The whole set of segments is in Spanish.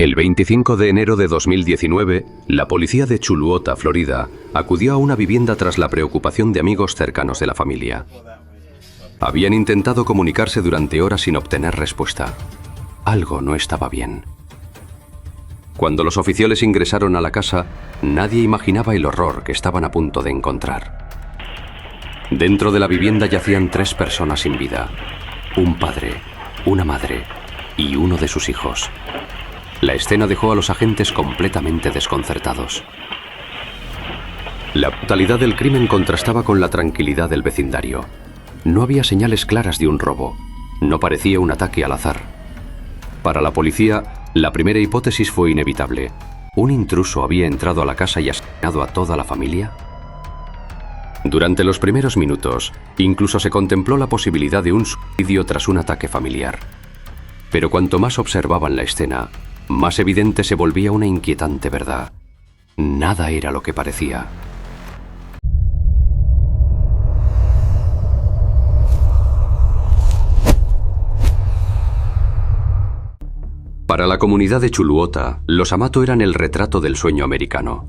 El 25 de enero de 2019, la policía de Chuluota, Florida, acudió a una vivienda tras la preocupación de amigos cercanos de la familia. Habían intentado comunicarse durante horas sin obtener respuesta. Algo no estaba bien. Cuando los oficiales ingresaron a la casa, nadie imaginaba el horror que estaban a punto de encontrar. Dentro de la vivienda yacían 3 personas sin vida: un padre, una madre y uno de sus hijos. La escena dejó a los agentes completamente desconcertados. La brutalidad del crimen contrastaba con la tranquilidad del vecindario. No había señales claras de un robo. No parecía un ataque al azar. Para la policía, la primera hipótesis fue inevitable. ¿Un intruso había entrado a la casa y asesinado a toda la familia? Durante los primeros minutos, incluso se contempló la posibilidad de un suicidio tras un ataque familiar. Pero cuanto más observaban la escena, más evidente se volvía una inquietante verdad. Nada era lo que parecía. Para la comunidad de Chuluota, los Amato eran el retrato del sueño americano.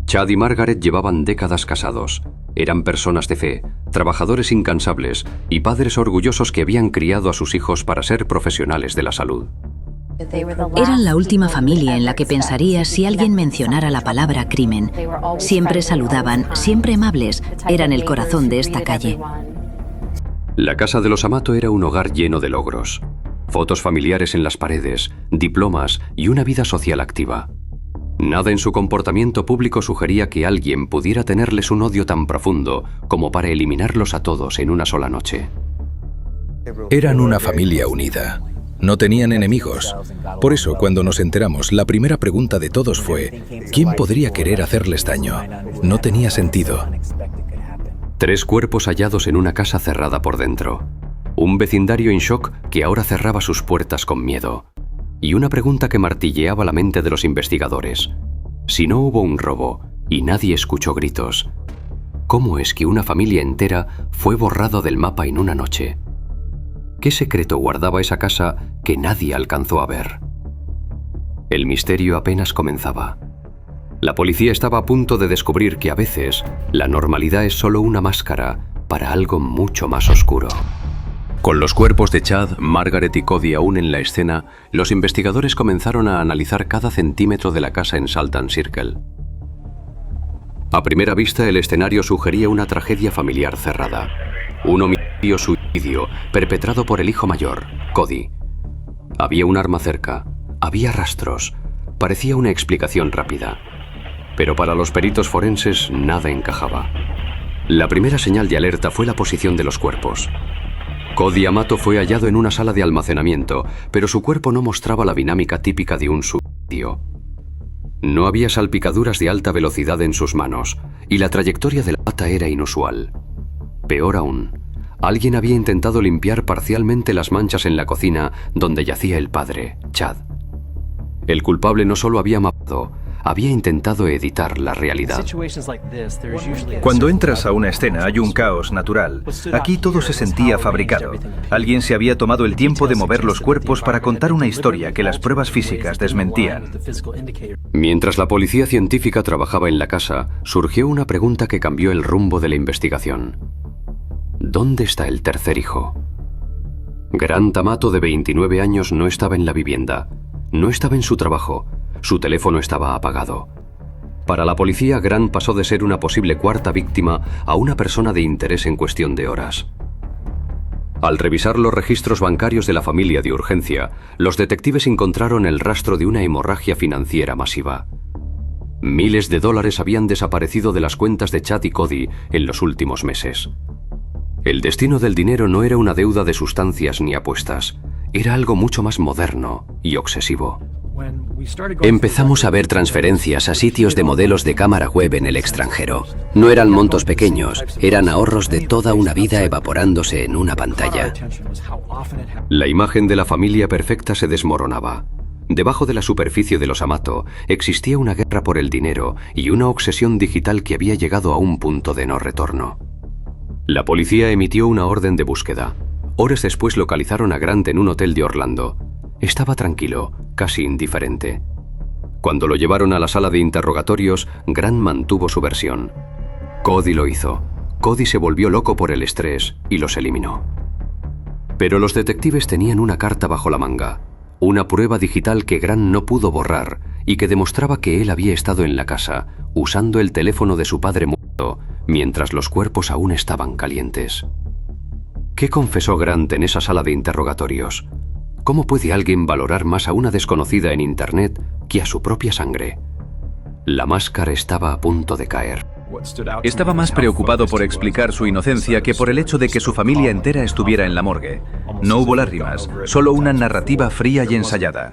Chad y Margaret llevaban décadas casados. Eran personas de fe, trabajadores incansables y padres orgullosos que habían criado a sus hijos para ser profesionales de la salud. Eran la última familia en la que pensarías si alguien mencionara la palabra crimen. Siempre saludaban, siempre amables. Eran el corazón de esta calle. La casa de los Amato era un hogar lleno de logros. Fotos familiares en las paredes, diplomas y una vida social activa. Nada en su comportamiento público sugería que alguien pudiera tenerles un odio tan profundo como para eliminarlos a todos en una sola noche. Eran una familia unida. No tenían enemigos. Por eso, cuando nos enteramos, la primera pregunta de todos fue: ¿quién podría querer hacerles daño? No tenía sentido. 3 cuerpos hallados en una casa cerrada por dentro. Un vecindario en shock que ahora cerraba sus puertas con miedo. Y una pregunta que martilleaba la mente de los investigadores. Si no hubo un robo y nadie escuchó gritos, ¿cómo es que una familia entera fue borrado del mapa en una noche? ¿Qué secreto guardaba esa casa que nadie alcanzó a ver? El misterio apenas comenzaba. La policía estaba a punto de descubrir que a veces la normalidad es solo una máscara para algo mucho más oscuro. Con los cuerpos de Chad, Margaret y Cody aún en la escena, los investigadores comenzaron a analizar cada centímetro de la casa en Salton Circle. A primera vista, el escenario sugería una tragedia familiar cerrada. Un homicidio-suicidio perpetrado por el hijo mayor, Cody. Había un arma cerca, había rastros, parecía una explicación rápida. Pero para los peritos forenses nada encajaba. La primera señal de alerta fue la posición de los cuerpos. Cody Amato fue hallado en una sala de almacenamiento, pero su cuerpo no mostraba la dinámica típica de un suicidio. No había salpicaduras de alta velocidad en sus manos, y la trayectoria de la pata era inusual. Peor aún, alguien había intentado limpiar parcialmente las manchas en la cocina donde yacía el padre, Chad. El culpable no solo había mapado, había intentado editar la realidad. Cuando entras a una escena hay un caos natural. Aquí todo se sentía fabricado. Alguien se había tomado el tiempo de mover los cuerpos para contar una historia que las pruebas físicas desmentían. Mientras la policía científica trabajaba en la casa, surgió una pregunta que cambió el rumbo de la investigación. ¿Dónde está el tercer hijo? Grant Amato, de 29 años, no estaba en la vivienda. No estaba en su trabajo. Su teléfono estaba apagado. Para la policía, Grant pasó de ser una posible cuarta víctima a una persona de interés en cuestión de horas. Al revisar los registros bancarios de la familia de urgencia, los detectives encontraron el rastro de una hemorragia financiera masiva. Miles de dólares habían desaparecido de las cuentas de Chad y Cody en los últimos meses. El destino del dinero no era una deuda de sustancias ni apuestas. Era algo mucho más moderno y obsesivo. Empezamos a ver transferencias a sitios de modelos de cámara web en el extranjero. No eran montos pequeños, eran ahorros de toda una vida evaporándose en una pantalla. La imagen de la familia perfecta se desmoronaba. Debajo de la superficie de los Amato existía una guerra por el dinero y una obsesión digital que había llegado a un punto de no retorno. La policía emitió una orden de búsqueda. Horas después localizaron a Grant en un hotel de Orlando. estaba tranquilo, casi indiferente. Cuando lo llevaron a la sala de interrogatorios, Grant mantuvo su versión. Cody lo hizo. Cody se volvió loco por el estrés y los eliminó. Pero los detectives tenían una carta bajo la manga, una prueba digital que Grant no pudo borrar y que demostraba que él había estado en la casa, usando el teléfono de su padre muerto, mientras los cuerpos aún estaban calientes. ¿Qué confesó Grant en esa sala de interrogatorios? ¿Cómo puede alguien valorar más a una desconocida en Internet que a su propia sangre? La máscara estaba a punto de caer. Estaba más preocupado por explicar su inocencia que por el hecho de que su familia entera estuviera en la morgue. No hubo lágrimas, solo una narrativa fría y ensayada.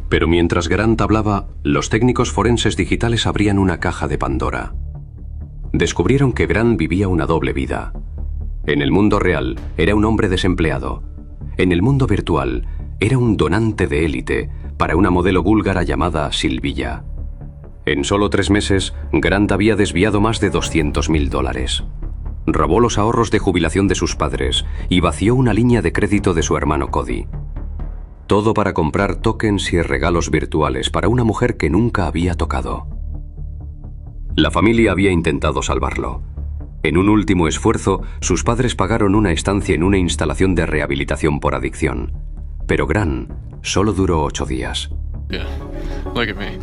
Pero mientras Grant hablaba, los técnicos forenses digitales abrían una caja de Pandora. Descubrieron que Grant vivía una doble vida. En el mundo real, era un hombre desempleado. En el mundo virtual, era un donante de élite para una modelo búlgara llamada Silvija. En solo 3 meses, Grant había desviado más de $200.000. Robó los ahorros de jubilación de sus padres y vació una línea de crédito de su hermano Cody. Todo para comprar tokens y regalos virtuales para una mujer que nunca había tocado. La familia había intentado salvarlo. En un último esfuerzo, sus padres pagaron una estancia en una instalación de rehabilitación por adicción. Pero Grant solo duró 8 días. Yeah. Look at me.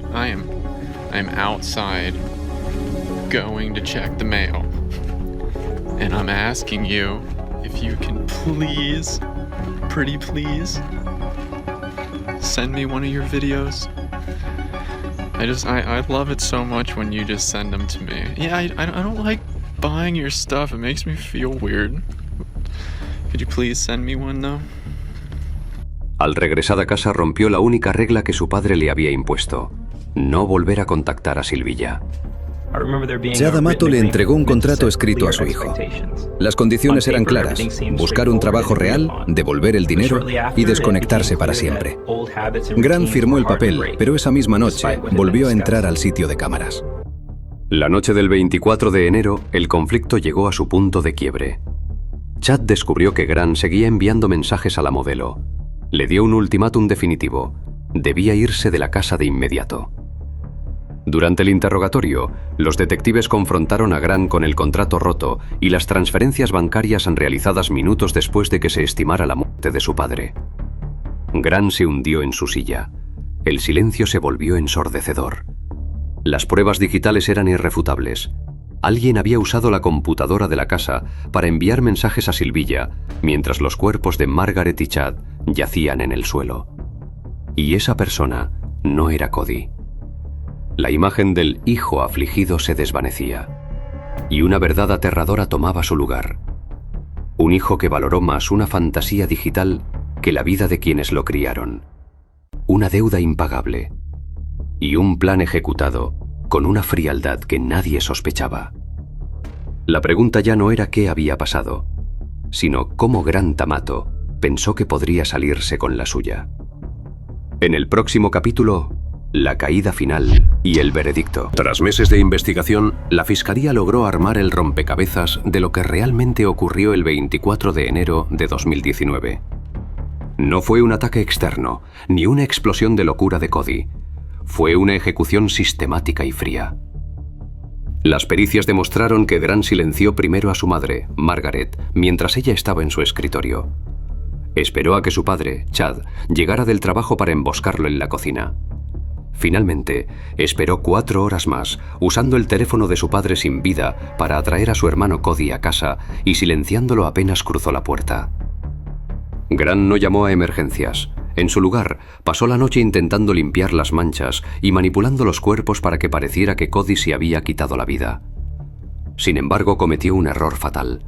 I'm outside going to check the mail. And I'm asking you if you can please, pretty please, send me one of your videos. I love it so much when you just send them to me. Yeah, I don't like buying your stuff. It makes me feel weird. Could you please send me one though? Al regresar a casa rompió la única regla que su padre le había impuesto: no volver a contactar a Silvija. Chad Amato le entregó un contrato escrito a su hijo. Las condiciones eran claras: buscar un trabajo real, devolver el dinero y desconectarse para siempre. Grant firmó el papel, pero esa misma noche volvió a entrar al sitio de cámaras. La noche del 24 de enero, el conflicto llegó a su punto de quiebre. Chad descubrió que Grant seguía enviando mensajes a la modelo. Le dio un ultimátum definitivo: debía irse de la casa de inmediato. Durante el interrogatorio, los detectives confrontaron a Grant con el contrato roto y las transferencias bancarias realizadas minutos después de que se estimara la muerte de su padre. Grant se hundió en su silla. El silencio se volvió ensordecedor. Las pruebas digitales eran irrefutables. Alguien había usado la computadora de la casa para enviar mensajes a Silvija, mientras los cuerpos de Margaret y Chad yacían en el suelo. Y esa persona no era Cody. La imagen del hijo afligido se desvanecía, y una verdad aterradora tomaba su lugar. Un hijo que valoró más una fantasía digital que la vida de quienes lo criaron. Una deuda impagable. Y un plan ejecutado con una frialdad que nadie sospechaba. La pregunta ya no era qué había pasado, sino cómo Grant Amato pensó que podría salirse con la suya. En el próximo capítulo, la caída final y el veredicto. Tras meses de investigación, la Fiscalía logró armar el rompecabezas de lo que realmente ocurrió el 24 de enero de 2019. No fue un ataque externo, ni una explosión de locura de Cody. Fue una ejecución sistemática y fría. Las pericias demostraron que Grant silenció primero a su madre, Margaret, mientras ella estaba en su escritorio. Esperó a que su padre, Chad, llegara del trabajo para emboscarlo en la cocina. Finalmente, esperó 4 horas más, usando el teléfono de su padre sin vida para atraer a su hermano Cody a casa y silenciándolo apenas cruzó la puerta. Grant no llamó a emergencias. En su lugar, pasó la noche intentando limpiar las manchas y manipulando los cuerpos para que pareciera que Cody se había quitado la vida. Sin embargo, cometió un error fatal.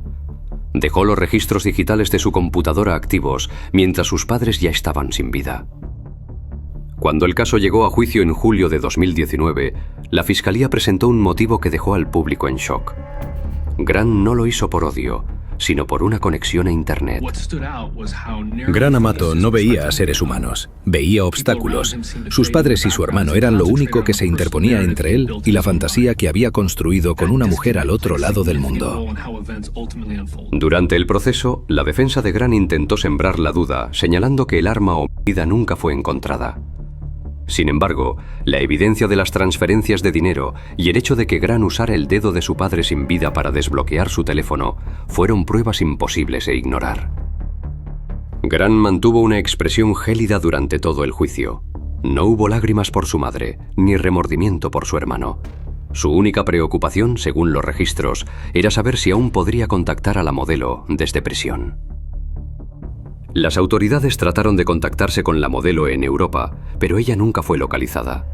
Dejó los registros digitales de su computadora activos mientras sus padres ya estaban sin vida. Cuando el caso llegó a juicio en julio de 2019, la Fiscalía presentó un motivo que dejó al público en shock. Grant no lo hizo por odio, sino por una conexión a Internet. Gran Amato no veía a seres humanos, veía obstáculos. Sus padres y su hermano eran lo único que se interponía entre él y la fantasía que había construido con una mujer al otro lado del mundo. Durante el proceso, la defensa de Gran intentó sembrar la duda, señalando que el arma homicida nunca fue encontrada. Sin embargo, la evidencia de las transferencias de dinero y el hecho de que Gran usara el dedo de su padre sin vida para desbloquear su teléfono fueron pruebas imposibles de ignorar. Gran mantuvo una expresión gélida durante todo el juicio. No hubo lágrimas por su madre, ni remordimiento por su hermano. Su única preocupación, según los registros, era saber si aún podría contactar a la modelo desde prisión. Las autoridades trataron de contactarse con la modelo en Europa, pero ella nunca fue localizada.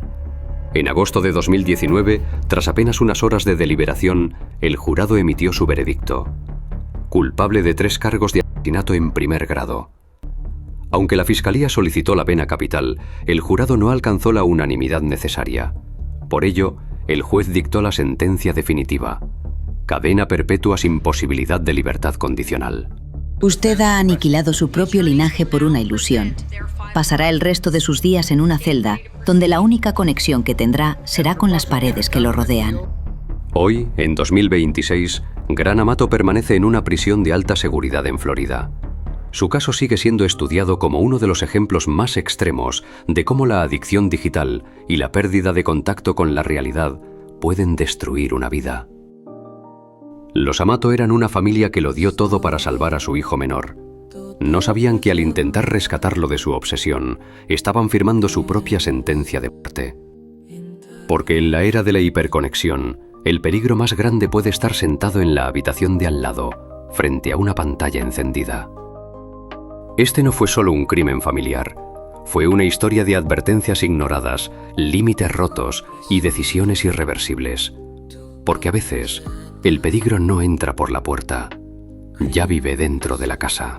En agosto de 2019, tras apenas unas horas de deliberación, el jurado emitió su veredicto. Culpable de 3 cargos de asesinato en primer grado. Aunque la fiscalía solicitó la pena capital, el jurado no alcanzó la unanimidad necesaria. Por ello, el juez dictó la sentencia definitiva: cadena perpetua sin posibilidad de libertad condicional. Usted ha aniquilado su propio linaje por una ilusión. Pasará el resto de sus días en una celda, donde la única conexión que tendrá será con las paredes que lo rodean. Hoy, en 2026, Gran Amato permanece en una prisión de alta seguridad en Florida. Su caso sigue siendo estudiado como uno de los ejemplos más extremos de cómo la adicción digital y la pérdida de contacto con la realidad pueden destruir una vida. Los Amato eran una familia que lo dio todo para salvar a su hijo menor. No sabían que al intentar rescatarlo de su obsesión, estaban firmando su propia sentencia de muerte. Porque en la era de la hiperconexión, el peligro más grande puede estar sentado en la habitación de al lado, frente a una pantalla encendida. Este no fue solo un crimen familiar, fue una historia de advertencias ignoradas, límites rotos y decisiones irreversibles. Porque a veces, el peligro no entra por la puerta, ya vive dentro de la casa.